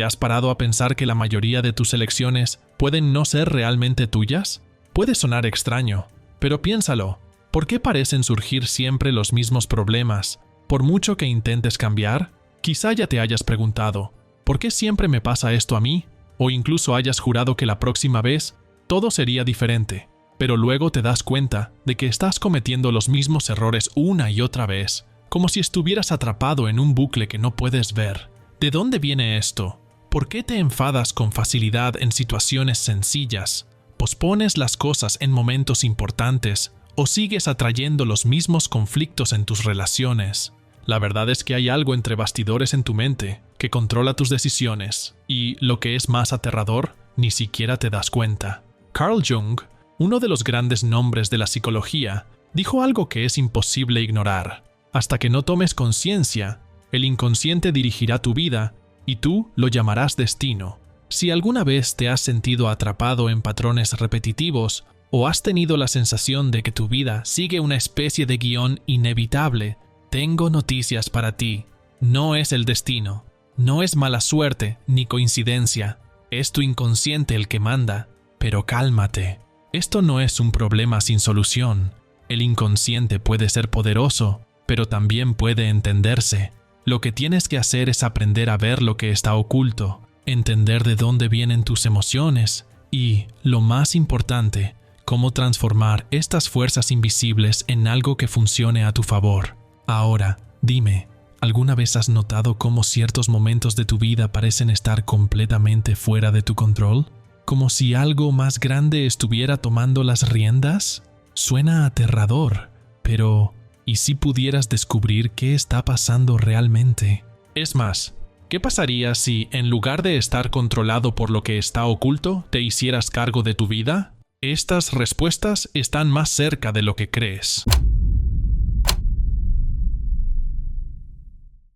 ¿Te has parado a pensar que la mayoría de tus elecciones pueden no ser realmente tuyas? Puede sonar extraño, pero piénsalo. ¿Por qué parecen surgir siempre los mismos problemas? Por mucho que intentes cambiar, quizá ya te hayas preguntado, ¿por qué siempre me pasa esto a mí? O incluso hayas jurado que la próxima vez todo sería diferente, pero luego te das cuenta de que estás cometiendo los mismos errores una y otra vez, como si estuvieras atrapado en un bucle que no puedes ver. ¿De dónde viene esto? ¿Por qué te enfadas con facilidad en situaciones sencillas? ¿Pospones las cosas en momentos importantes? ¿O sigues atrayendo los mismos conflictos en tus relaciones? La verdad es que hay algo entre bastidores en tu mente que controla tus decisiones y, lo que es más aterrador, ni siquiera te das cuenta. Carl Jung, uno de los grandes nombres de la psicología, dijo algo que es imposible ignorar. Hasta que no tomes conciencia, el inconsciente dirigirá tu vida y tú lo llamarás destino. Si alguna vez te has sentido atrapado en patrones repetitivos o has tenido la sensación de que tu vida sigue una especie de guión inevitable, tengo noticias para ti. No es el destino, no es mala suerte ni coincidencia, es tu inconsciente el que manda. Pero cálmate, esto no es un problema sin solución. El inconsciente puede ser poderoso, pero también puede entenderse. Lo que tienes que hacer es aprender a ver lo que está oculto, entender de dónde vienen tus emociones y, lo más importante, cómo transformar estas fuerzas invisibles en algo que funcione a tu favor. Ahora, dime, ¿alguna vez has notado cómo ciertos momentos de tu vida parecen estar completamente fuera de tu control? ¿Como si algo más grande estuviera tomando las riendas? Suena aterrador, pero ¿y si pudieras descubrir qué está pasando realmente? Es más, ¿qué pasaría si, en lugar de estar controlado por lo que está oculto, te hicieras cargo de tu vida? Estas respuestas están más cerca de lo que crees.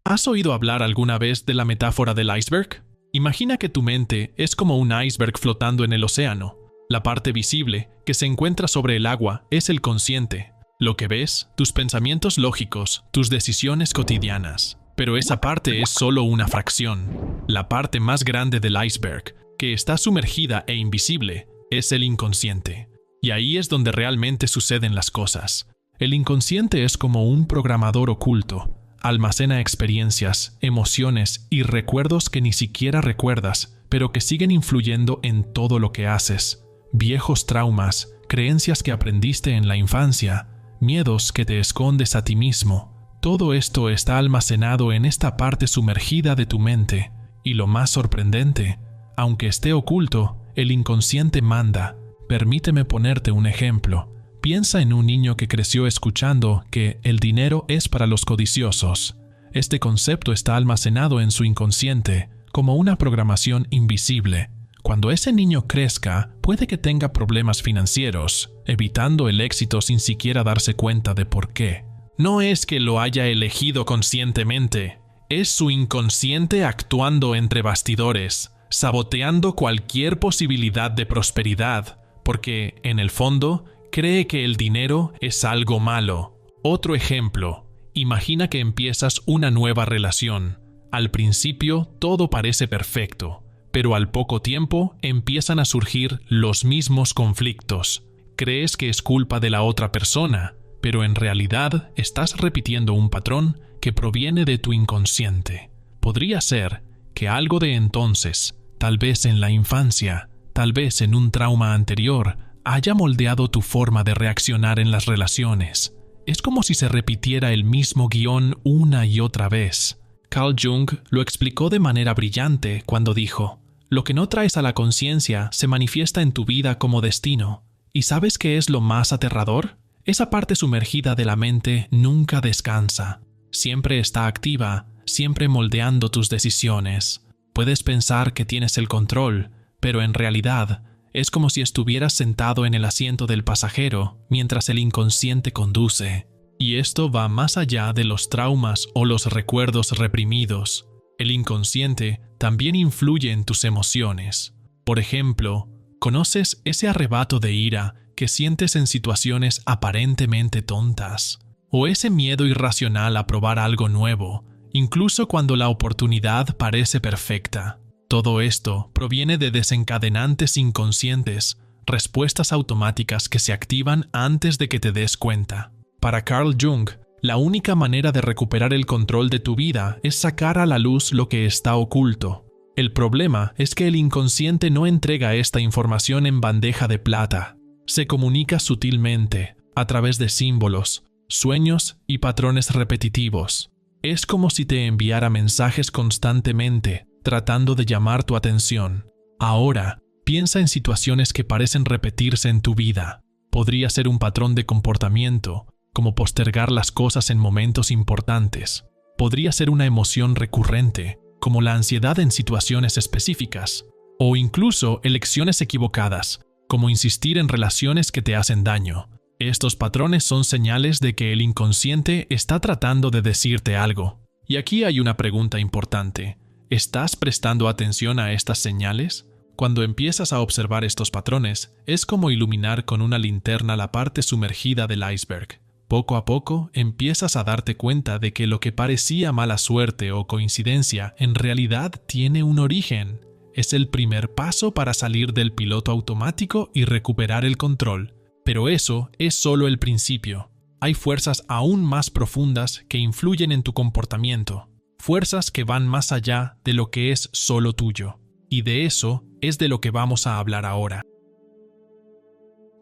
¿Has oído hablar alguna vez de la metáfora del iceberg? Imagina que tu mente es como un iceberg flotando en el océano. La parte visible, que se encuentra sobre el agua, es el consciente. Lo que ves, tus pensamientos lógicos, tus decisiones cotidianas. Pero esa parte es solo una fracción. La parte más grande del iceberg, que está sumergida e invisible, es el inconsciente. Y ahí es donde realmente suceden las cosas. El inconsciente es como un programador oculto. Almacena experiencias, emociones y recuerdos que ni siquiera recuerdas, pero que siguen influyendo en todo lo que haces. Viejos traumas, creencias que aprendiste en la infancia, miedos que te escondes a ti mismo. Todo esto está almacenado en esta parte sumergida de tu mente. Y lo más sorprendente, aunque esté oculto, el inconsciente manda. Permíteme ponerte un ejemplo. Piensa en un niño que creció escuchando que el dinero es para los codiciosos. Este concepto está almacenado en su inconsciente como una programación invisible. Cuando ese niño crezca, puede que tenga problemas financieros, evitando el éxito sin siquiera darse cuenta de por qué. No es que lo haya elegido conscientemente, es su inconsciente actuando entre bastidores, saboteando cualquier posibilidad de prosperidad, porque, en el fondo, cree que el dinero es algo malo. Otro ejemplo, imagina que empiezas una nueva relación. Al principio todo parece perfecto, pero al poco tiempo empiezan a surgir los mismos conflictos. Crees que es culpa de la otra persona, pero en realidad estás repitiendo un patrón que proviene de tu inconsciente. Podría ser que algo de entonces, tal vez en la infancia, tal vez en un trauma anterior, haya moldeado tu forma de reaccionar en las relaciones. Es como si se repitiera el mismo guión una y otra vez. Carl Jung lo explicó de manera brillante cuando dijo: lo que no traes a la conciencia se manifiesta en tu vida como destino. ¿Y sabes qué es lo más aterrador? Esa parte sumergida de la mente nunca descansa. Siempre está activa, siempre moldeando tus decisiones. Puedes pensar que tienes el control, pero en realidad es como si estuvieras sentado en el asiento del pasajero mientras el inconsciente conduce. Y esto va más allá de los traumas o los recuerdos reprimidos. El inconsciente también influye en tus emociones. Por ejemplo, ¿conoces ese arrebato de ira que sientes en situaciones aparentemente tontas? ¿O ese miedo irracional a probar algo nuevo, incluso cuando la oportunidad parece perfecta? Todo esto proviene de desencadenantes inconscientes, respuestas automáticas que se activan antes de que te des cuenta. Para Carl Jung, la única manera de recuperar el control de tu vida es sacar a la luz lo que está oculto. El problema es que el inconsciente no entrega esta información en bandeja de plata. Se comunica sutilmente, a través de símbolos, sueños y patrones repetitivos. Es como si te enviara mensajes constantemente, tratando de llamar tu atención. Ahora, piensa en situaciones que parecen repetirse en tu vida. Podría ser un patrón de comportamiento, como postergar las cosas en momentos importantes. Podría ser una emoción recurrente, como la ansiedad en situaciones específicas. O incluso elecciones equivocadas, como insistir en relaciones que te hacen daño. Estos patrones son señales de que el inconsciente está tratando de decirte algo. Y aquí hay una pregunta importante. ¿Estás prestando atención a estas señales? Cuando empiezas a observar estos patrones, es como iluminar con una linterna la parte sumergida del iceberg. Poco a poco empiezas a darte cuenta de que lo que parecía mala suerte o coincidencia en realidad tiene un origen. Es el primer paso para salir del piloto automático y recuperar el control. Pero eso es solo el principio. Hay fuerzas aún más profundas que influyen en tu comportamiento. Fuerzas que van más allá de lo que es solo tuyo. Y de eso es de lo que vamos a hablar ahora.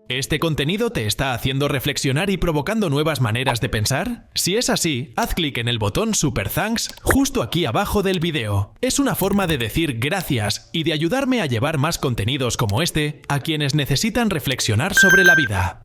¿Este contenido te está haciendo reflexionar y provocando nuevas maneras de pensar? Si es así, haz clic en el botón Super Thanks justo aquí abajo del video. Es una forma de decir gracias y de ayudarme a llevar más contenidos como este a quienes necesitan reflexionar sobre la vida.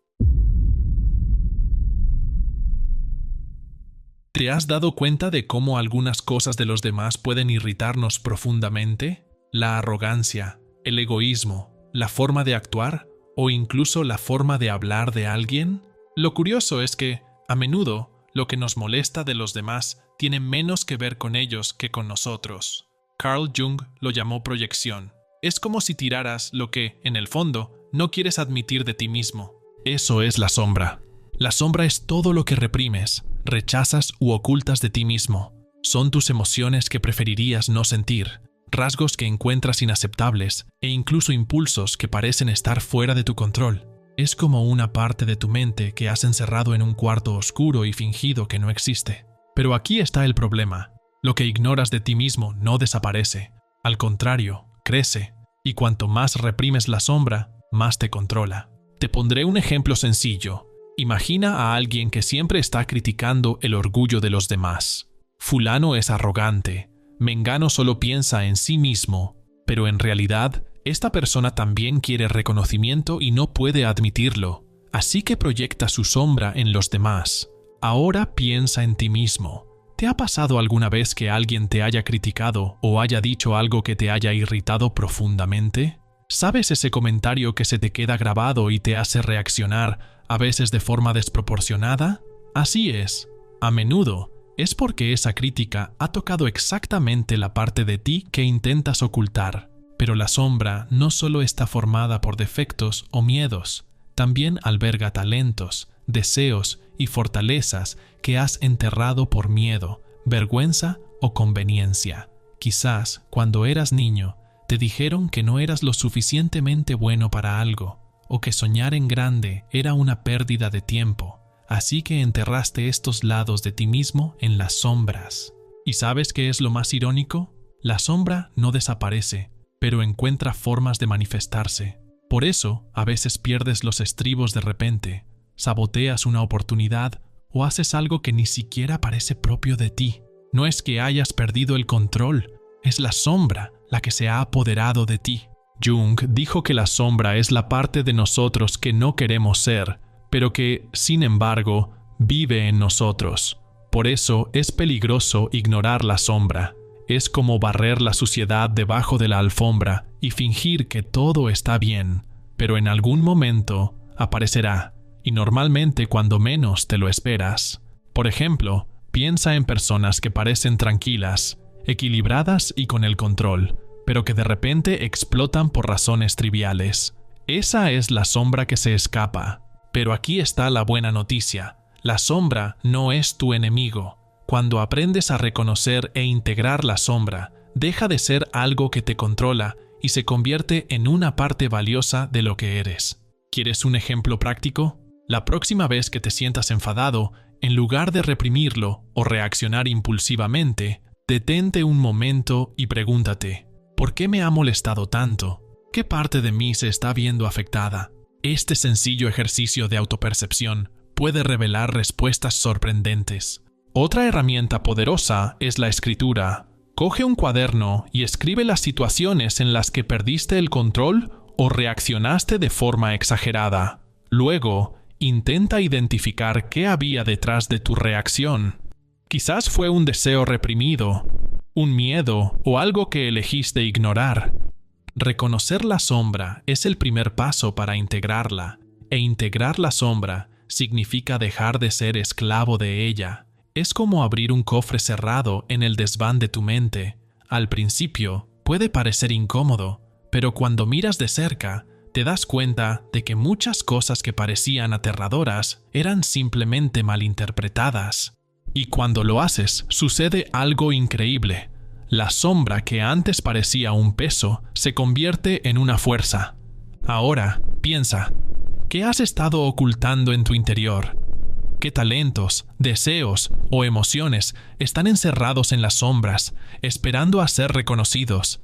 ¿Te has dado cuenta de cómo algunas cosas de los demás pueden irritarnos profundamente? La arrogancia, el egoísmo, la forma de actuar o incluso la forma de hablar de alguien. Lo curioso es que, a menudo, lo que nos molesta de los demás tiene menos que ver con ellos que con nosotros. Carl Jung lo llamó proyección. Es como si tiraras lo que, en el fondo, no quieres admitir de ti mismo. Eso es la sombra. La sombra es todo lo que reprimes, rechazas u ocultas de ti mismo. Son tus emociones que preferirías no sentir, rasgos que encuentras inaceptables e incluso impulsos que parecen estar fuera de tu control. Es como una parte de tu mente que has encerrado en un cuarto oscuro y fingido que no existe. Pero aquí está el problema. Lo que ignoras de ti mismo no desaparece. Al contrario, crece. Y cuanto más reprimes la sombra, más te controla. Te pondré un ejemplo sencillo. Imagina a alguien que siempre está criticando el orgullo de los demás. Fulano es arrogante. Mengano solo piensa en sí mismo, pero en realidad, esta persona también quiere reconocimiento y no puede admitirlo, así que proyecta su sombra en los demás. Ahora piensa en ti mismo. ¿Te ha pasado alguna vez que alguien te haya criticado o haya dicho algo que te haya irritado profundamente? ¿Sabes ese comentario que se te queda grabado y te hace reaccionar, a veces de forma desproporcionada? Así es. A menudo, es porque esa crítica ha tocado exactamente la parte de ti que intentas ocultar. Pero la sombra no solo está formada por defectos o miedos, también alberga talentos, deseos y fortalezas que has enterrado por miedo, vergüenza o conveniencia. Quizás, cuando eras niño, te dijeron que no eras lo suficientemente bueno para algo, o que soñar en grande era una pérdida de tiempo. Así que enterraste estos lados de ti mismo en las sombras. ¿Y sabes qué es lo más irónico? La sombra no desaparece, pero encuentra formas de manifestarse. Por eso, a veces pierdes los estribos de repente, saboteas una oportunidad o haces algo que ni siquiera parece propio de ti. No es que hayas perdido el control, es la sombra la que se ha apoderado de ti. Jung dijo que la sombra es la parte de nosotros que no queremos ser, pero que, sin embargo, vive en nosotros. Por eso es peligroso ignorar la sombra. Es como barrer la suciedad debajo de la alfombra y fingir que todo está bien, pero en algún momento aparecerá, y normalmente cuando menos te lo esperas. Por ejemplo, piensa en personas que parecen tranquilas, equilibradas y con el control, pero que de repente explotan por razones triviales. Esa es la sombra que se escapa. Pero aquí está la buena noticia. La sombra no es tu enemigo. Cuando aprendes a reconocer e integrar la sombra, deja de ser algo que te controla y se convierte en una parte valiosa de lo que eres. ¿Quieres un ejemplo práctico? La próxima vez que te sientas enfadado, en lugar de reprimirlo o reaccionar impulsivamente, detente un momento y pregúntate, ¿por qué me ha molestado tanto? ¿Qué parte de mí se está viendo afectada? Este sencillo ejercicio de autopercepción puede revelar respuestas sorprendentes. Otra herramienta poderosa es la escritura. Coge un cuaderno y escribe las situaciones en las que perdiste el control o reaccionaste de forma exagerada. Luego, intenta identificar qué había detrás de tu reacción. Quizás fue un deseo reprimido, un miedo o algo que elegiste ignorar. Reconocer la sombra es el primer paso para integrarla, e integrar la sombra significa dejar de ser esclavo de ella. Es como abrir un cofre cerrado en el desván de tu mente. Al principio, puede parecer incómodo, pero cuando miras de cerca, te das cuenta de que muchas cosas que parecían aterradoras eran simplemente malinterpretadas. Y cuando lo haces, sucede algo increíble. La sombra que antes parecía un peso se convierte en una fuerza. Ahora, piensa, ¿qué has estado ocultando en tu interior? ¿Qué talentos, deseos o emociones están encerrados en las sombras, esperando a ser reconocidos?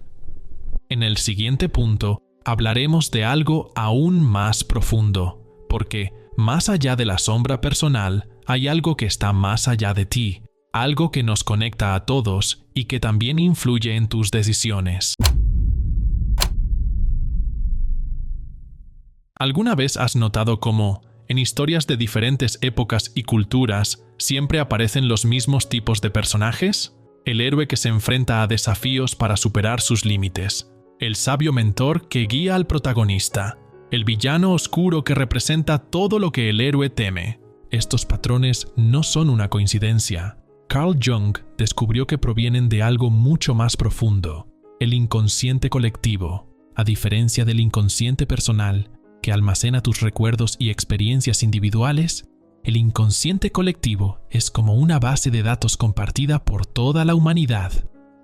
En el siguiente punto, hablaremos de algo aún más profundo, porque, más allá de la sombra personal, hay algo que está más allá de ti, algo que nos conecta a todos y que también influye en tus decisiones. ¿Alguna vez has notado cómo, en historias de diferentes épocas y culturas, siempre aparecen los mismos tipos de personajes? El héroe que se enfrenta a desafíos para superar sus límites, el sabio mentor que guía al protagonista, el villano oscuro que representa todo lo que el héroe teme. Estos patrones no son una coincidencia. Carl Jung descubrió que provienen de algo mucho más profundo, el inconsciente colectivo. A diferencia del inconsciente personal, que almacena tus recuerdos y experiencias individuales, el inconsciente colectivo es como una base de datos compartida por toda la humanidad.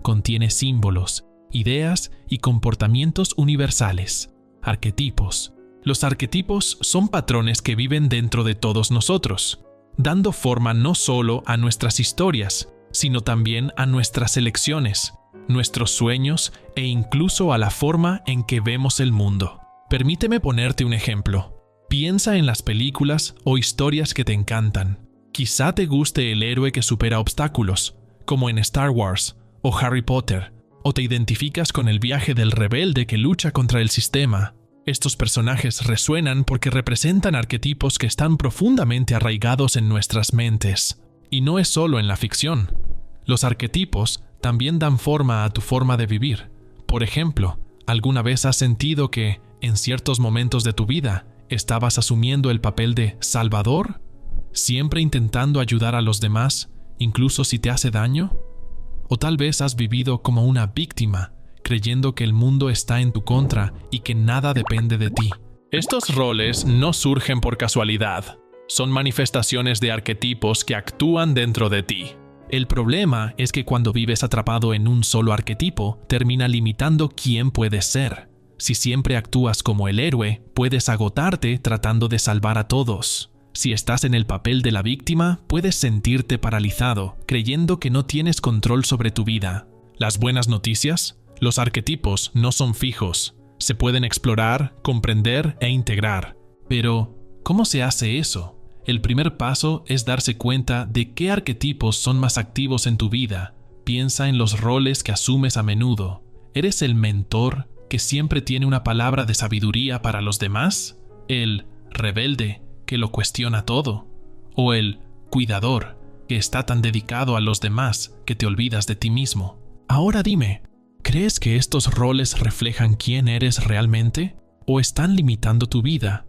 Contiene símbolos, ideas y comportamientos universales, arquetipos. Los arquetipos son patrones que viven dentro de todos nosotros, dando forma no solo a nuestras historias, sino también a nuestras elecciones, nuestros sueños e incluso a la forma en que vemos el mundo. Permíteme ponerte un ejemplo. Piensa en las películas o historias que te encantan. Quizá te guste el héroe que supera obstáculos, como en Star Wars o Harry Potter, o te identificas con el viaje del rebelde que lucha contra el sistema. Estos personajes resuenan porque representan arquetipos que están profundamente arraigados en nuestras mentes. Y no es solo en la ficción. Los arquetipos también dan forma a tu forma de vivir. Por ejemplo, ¿alguna vez has sentido que, en ciertos momentos de tu vida, estabas asumiendo el papel de salvador? ¿Siempre intentando ayudar a los demás, incluso si te hace daño? ¿O tal vez has vivido como una víctima, creyendo que el mundo está en tu contra y que nada depende de ti? Estos roles no surgen por casualidad. Son manifestaciones de arquetipos que actúan dentro de ti. El problema es que cuando vives atrapado en un solo arquetipo, termina limitando quién puedes ser. Si siempre actúas como el héroe, puedes agotarte tratando de salvar a todos. Si estás en el papel de la víctima, puedes sentirte paralizado, creyendo que no tienes control sobre tu vida. Las buenas noticias: los arquetipos no son fijos. Se pueden explorar, comprender e integrar. Pero, ¿cómo se hace eso? El primer paso es darse cuenta de qué arquetipos son más activos en tu vida. Piensa en los roles que asumes a menudo. ¿Eres el mentor que siempre tiene una palabra de sabiduría para los demás? ¿El rebelde que lo cuestiona todo? ¿O el cuidador que está tan dedicado a los demás que te olvidas de ti mismo? Ahora dime, ¿crees que estos roles reflejan quién eres realmente? ¿O están limitando tu vida?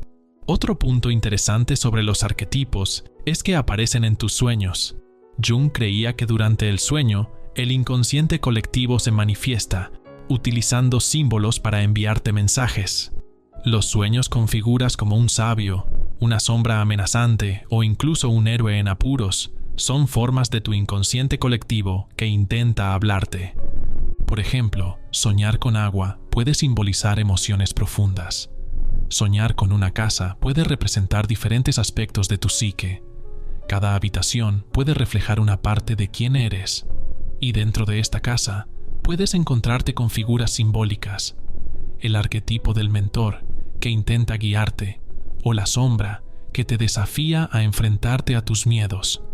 Otro punto interesante sobre los arquetipos es que aparecen en tus sueños. Jung creía que durante el sueño, el inconsciente colectivo se manifiesta, utilizando símbolos para enviarte mensajes. Los sueños con figuras como un sabio, una sombra amenazante o incluso un héroe en apuros son formas de tu inconsciente colectivo que intenta hablarte. Por ejemplo, soñar con agua puede simbolizar emociones profundas. Soñar con una casa puede representar diferentes aspectos de tu psique. Cada habitación puede reflejar una parte de quién eres. Y dentro de esta casa, puedes encontrarte con figuras simbólicas. El arquetipo del mentor, que intenta guiarte, o la sombra, que te desafía a enfrentarte a tus miedos.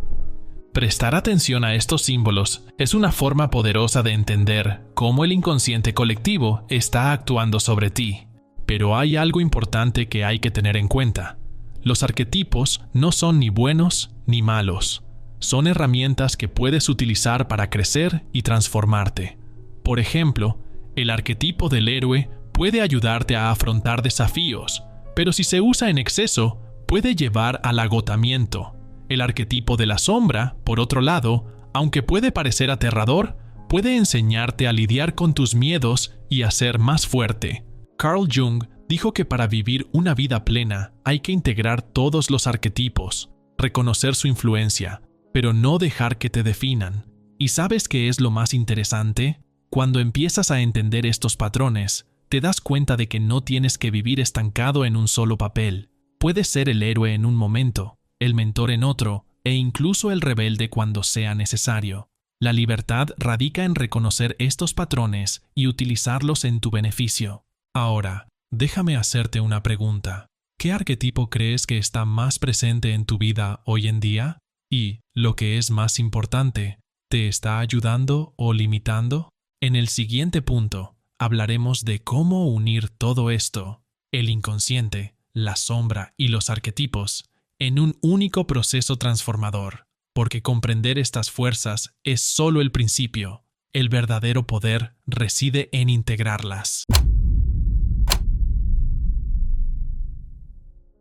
Prestar atención a estos símbolos es una forma poderosa de entender cómo el inconsciente colectivo está actuando sobre ti. Pero hay algo importante que hay que tener en cuenta. Los arquetipos no son ni buenos ni malos. Son herramientas que puedes utilizar para crecer y transformarte. Por ejemplo, el arquetipo del héroe puede ayudarte a afrontar desafíos, pero si se usa en exceso, puede llevar al agotamiento. El arquetipo de la sombra, por otro lado, aunque puede parecer aterrador, puede enseñarte a lidiar con tus miedos y a ser más fuerte. Carl Jung dijo que para vivir una vida plena hay que integrar todos los arquetipos, reconocer su influencia, pero no dejar que te definan. ¿Y sabes qué es lo más interesante? Cuando empiezas a entender estos patrones, te das cuenta de que no tienes que vivir estancado en un solo papel. Puedes ser el héroe en un momento, el mentor en otro, e incluso el rebelde cuando sea necesario. La libertad radica en reconocer estos patrones y utilizarlos en tu beneficio. Ahora, déjame hacerte una pregunta. ¿Qué arquetipo crees que está más presente en tu vida hoy en día? Y, lo que es más importante, ¿te está ayudando o limitando? En el siguiente punto, hablaremos de cómo unir todo esto, el inconsciente, la sombra y los arquetipos, en un único proceso transformador, porque comprender estas fuerzas es solo el principio. El verdadero poder reside en integrarlas.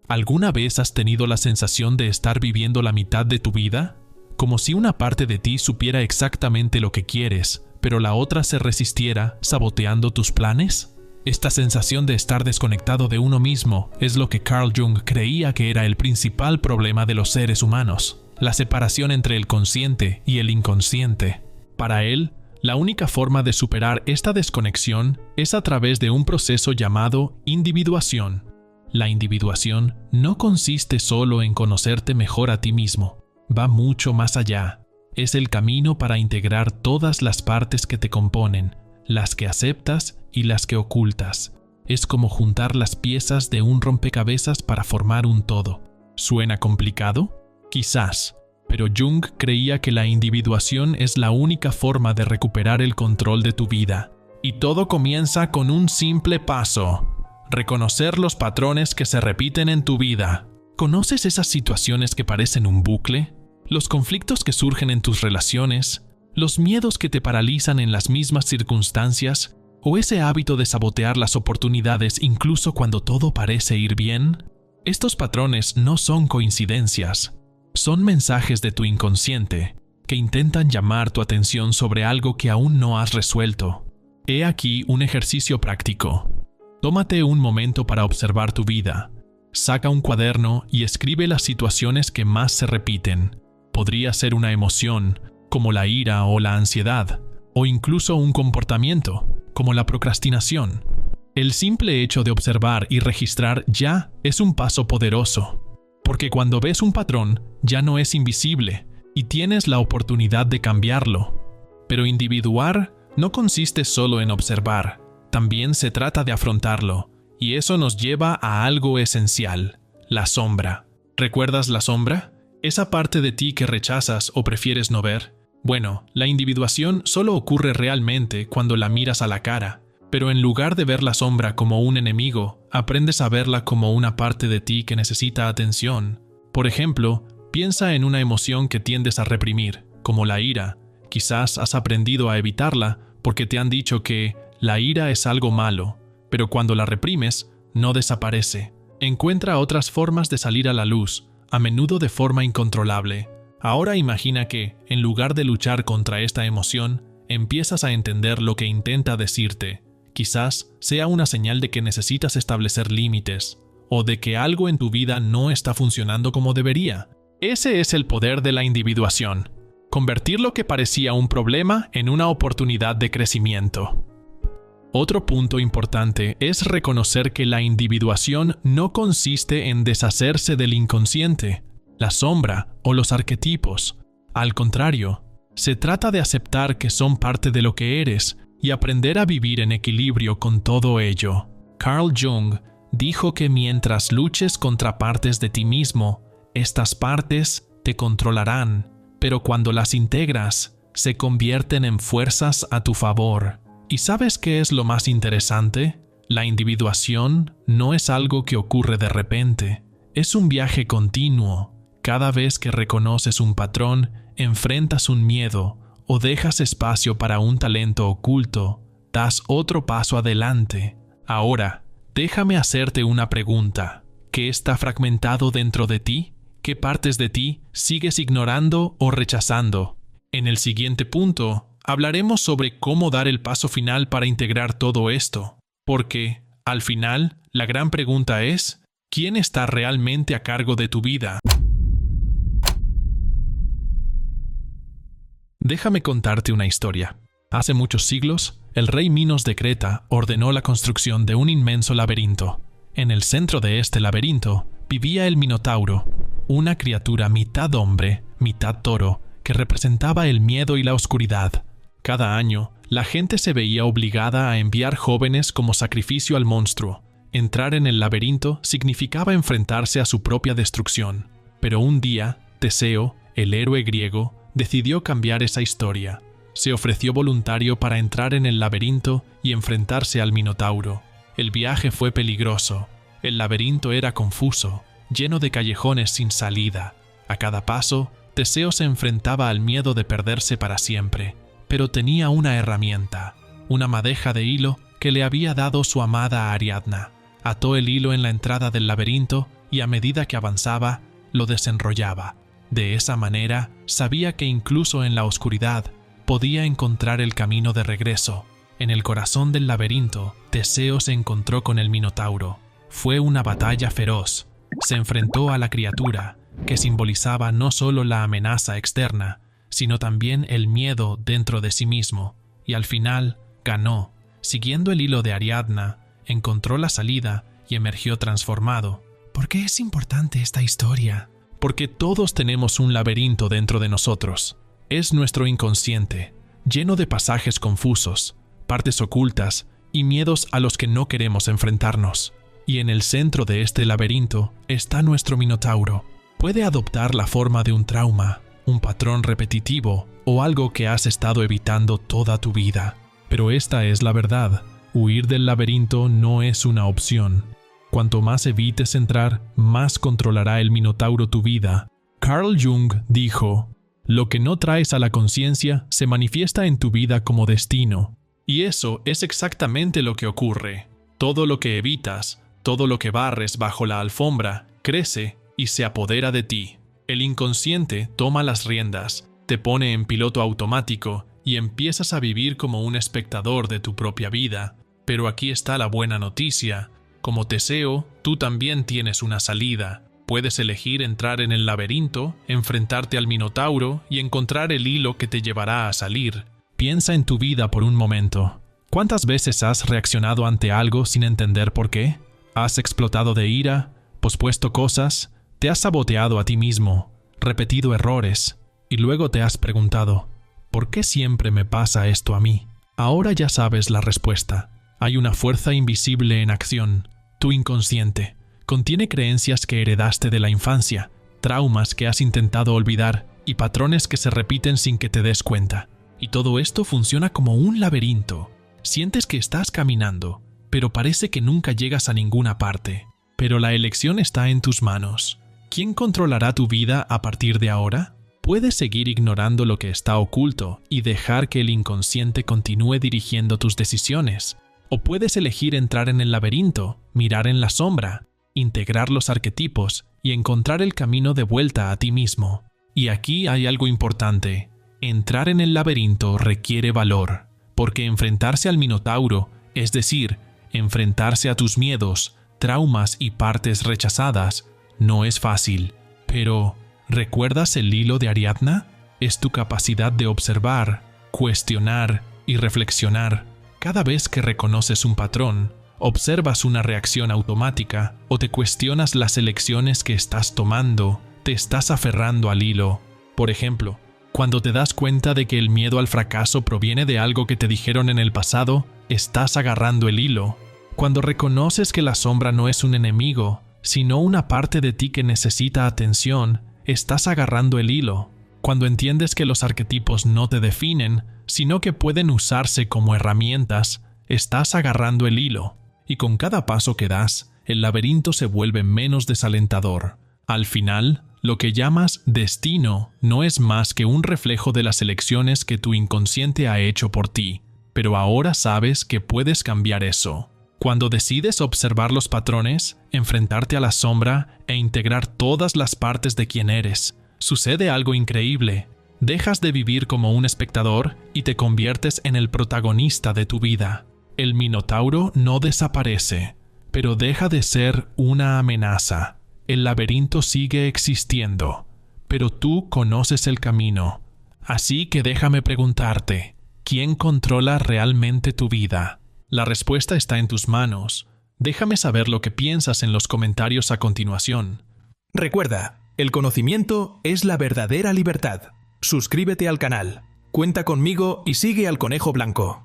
¿Alguna vez has tenido la sensación de estar viviendo la mitad de tu vida? Como si una parte de ti supiera exactamente lo que quieres, pero la otra se resistiera, saboteando tus planes? Esta sensación de estar desconectado de uno mismo es lo que Carl Jung creía que era el principal problema de los seres humanos, la separación entre el consciente y el inconsciente. Para él, la única forma de superar esta desconexión es a través de un proceso llamado individuación. La individuación no consiste solo en conocerte mejor a ti mismo, va mucho más allá. Es el camino para integrar todas las partes que te componen, las que aceptas y las que ocultas. Es como juntar las piezas de un rompecabezas para formar un todo. ¿Suena complicado? Quizás, pero Jung creía que la individuación es la única forma de recuperar el control de tu vida. Y todo comienza con un simple paso: reconocer los patrones que se repiten en tu vida. ¿Conoces esas situaciones que parecen un bucle? Los conflictos que surgen en tus relaciones, los miedos que te paralizan en las mismas circunstancias, o ese hábito de sabotear las oportunidades incluso cuando todo parece ir bien. Estos patrones no son coincidencias, son mensajes de tu inconsciente que intentan llamar tu atención sobre algo que aún no has resuelto. He aquí un ejercicio práctico. Tómate un momento para observar tu vida. Saca un cuaderno y escribe las situaciones que más se repiten. Podría ser una emoción, como la ira o la ansiedad, o incluso un comportamiento, como la procrastinación. El simple hecho de observar y registrar ya es un paso poderoso, porque cuando ves un patrón ya no es invisible y tienes la oportunidad de cambiarlo. Pero individuar no consiste solo en observar, también se trata de afrontarlo, y eso nos lleva a algo esencial: la sombra. ¿Recuerdas la sombra? Esa parte de ti que rechazas o prefieres no ver. Bueno, la individuación solo ocurre realmente cuando la miras a la cara, pero en lugar de ver la sombra como un enemigo, aprendes a verla como una parte de ti que necesita atención. Por ejemplo, piensa en una emoción que tiendes a reprimir, como la ira. Quizás has aprendido a evitarla porque te han dicho que la ira es algo malo, pero cuando la reprimes, no desaparece. Encuentra otras formas de salir a la luz, a menudo de forma incontrolable. Ahora imagina que, en lugar de luchar contra esta emoción, empiezas a entender lo que intenta decirte. Quizás sea una señal de que necesitas establecer límites, o de que algo en tu vida no está funcionando como debería. Ese es el poder de la individuación. convertir lo que parecía un problema en una oportunidad de crecimiento. Otro punto importante es reconocer que la individuación no consiste en deshacerse del inconsciente, la sombra o los arquetipos. Al contrario, se trata de aceptar que son parte de lo que eres y aprender a vivir en equilibrio con todo ello. Carl Jung dijo que mientras luches contra partes de ti mismo, estas partes te controlarán, pero cuando las integras, se convierten en fuerzas a tu favor. ¿Y sabes qué es lo más interesante? La individuación no es algo que ocurre de repente, es un viaje continuo. Cada vez que reconoces un patrón, enfrentas un miedo o dejas espacio para un talento oculto, das otro paso adelante. Ahora, déjame hacerte una pregunta. ¿Qué está fragmentado dentro de ti? ¿Qué partes de ti sigues ignorando o rechazando? En el siguiente punto, hablaremos sobre cómo dar el paso final para integrar todo esto, porque, al final, la gran pregunta es, ¿quién está realmente a cargo de tu vida? Déjame contarte una historia. Hace muchos siglos, el rey Minos de Creta ordenó la construcción de un inmenso laberinto. En el centro de este laberinto vivía el Minotauro, una criatura mitad hombre, mitad toro, que representaba el miedo y la oscuridad. Cada año, la gente se veía obligada a enviar jóvenes como sacrificio al monstruo. Entrar en el laberinto significaba enfrentarse a su propia destrucción. Pero un día, Teseo, el héroe griego, decidió cambiar esa historia. Se ofreció voluntario para entrar en el laberinto y enfrentarse al Minotauro. El viaje fue peligroso. El laberinto era confuso, lleno de callejones sin salida. A cada paso, Teseo se enfrentaba al miedo de perderse para siempre. Pero tenía una herramienta, una madeja de hilo que le había dado su amada Ariadna. Ató el hilo en la entrada del laberinto y a medida que avanzaba, lo desenrollaba. De esa manera, sabía que incluso en la oscuridad, podía encontrar el camino de regreso. En el corazón del laberinto, Teseo se encontró con el Minotauro. Fue una batalla feroz. Se enfrentó a la criatura, que simbolizaba no solo la amenaza externa, sino también el miedo dentro de sí mismo, y al final ganó. Siguiendo el hilo de Ariadna, encontró la salida y emergió transformado. ¿Por qué es importante esta historia? Porque todos tenemos un laberinto dentro de nosotros. Es nuestro inconsciente, lleno de pasajes confusos, partes ocultas y miedos a los que no queremos enfrentarnos. Y en el centro de este laberinto está nuestro Minotauro. Puede adoptar la forma de un trauma, un patrón repetitivo o algo que has estado evitando toda tu vida. Pero esta es la verdad. Huir del laberinto no es una opción. Cuanto más evites entrar, más controlará el Minotauro tu vida. Carl Jung dijo, lo que no traes a la conciencia se manifiesta en tu vida como destino. Y eso es exactamente lo que ocurre. Todo lo que evitas, todo lo que barres bajo la alfombra, crece y se apodera de ti. El inconsciente toma las riendas, te pone en piloto automático y empiezas a vivir como un espectador de tu propia vida. Pero aquí está la buena noticia. Como Teseo, tú también tienes una salida. Puedes elegir entrar en el laberinto, enfrentarte al Minotauro y encontrar el hilo que te llevará a salir. Piensa en tu vida por un momento. ¿Cuántas veces has reaccionado ante algo sin entender por qué? ¿Has explotado de ira? ¿Pospuesto cosas? ¿Te has saboteado a ti mismo? ¿Repetido errores? Y luego te has preguntado, ¿por qué siempre me pasa esto a mí? Ahora ya sabes la respuesta. Hay una fuerza invisible en acción. Tu inconsciente contiene creencias que heredaste de la infancia, traumas que has intentado olvidar y patrones que se repiten sin que te des cuenta. Y todo esto funciona como un laberinto. Sientes que estás caminando, pero parece que nunca llegas a ninguna parte. Pero la elección está en tus manos. ¿Quién controlará tu vida a partir de ahora? Puedes seguir ignorando lo que está oculto y dejar que el inconsciente continúe dirigiendo tus decisiones. O puedes elegir entrar en el laberinto, mirar en la sombra, integrar los arquetipos y encontrar el camino de vuelta a ti mismo. Y aquí hay algo importante. Entrar en el laberinto requiere valor, porque enfrentarse al Minotauro, es decir, enfrentarse a tus miedos, traumas y partes rechazadas, no es fácil. Pero, ¿recuerdas el hilo de Ariadna? es tu capacidad de observar, cuestionar y reflexionar. Cada vez que reconoces un patrón, observas una reacción automática o te cuestionas las elecciones que estás tomando, te estás aferrando al hilo. Por ejemplo, cuando te das cuenta de que el miedo al fracaso proviene de algo que te dijeron en el pasado, estás agarrando el hilo. Cuando reconoces que la sombra no es un enemigo, sino una parte de ti que necesita atención, estás agarrando el hilo. Cuando entiendes que los arquetipos no te definen, sino que pueden usarse como herramientas, estás agarrando el hilo. Y con cada paso que das, el laberinto se vuelve menos desalentador. Al final, lo que llamas destino no es más que un reflejo de las elecciones que tu inconsciente ha hecho por ti. Pero ahora sabes que puedes cambiar eso. Cuando decides observar los patrones, enfrentarte a la sombra e integrar todas las partes de quien eres, sucede algo increíble. Dejas de vivir como un espectador y te conviertes en el protagonista de tu vida. El Minotauro no desaparece, pero deja de ser una amenaza. El laberinto sigue existiendo, pero tú conoces el camino. Así que déjame preguntarte, ¿quién controla realmente tu vida? La respuesta está en tus manos. Déjame saber lo que piensas en los comentarios a continuación. Recuerda, el conocimiento es la verdadera libertad. Suscríbete al canal, cuenta conmigo y sigue al Conejo Blanco.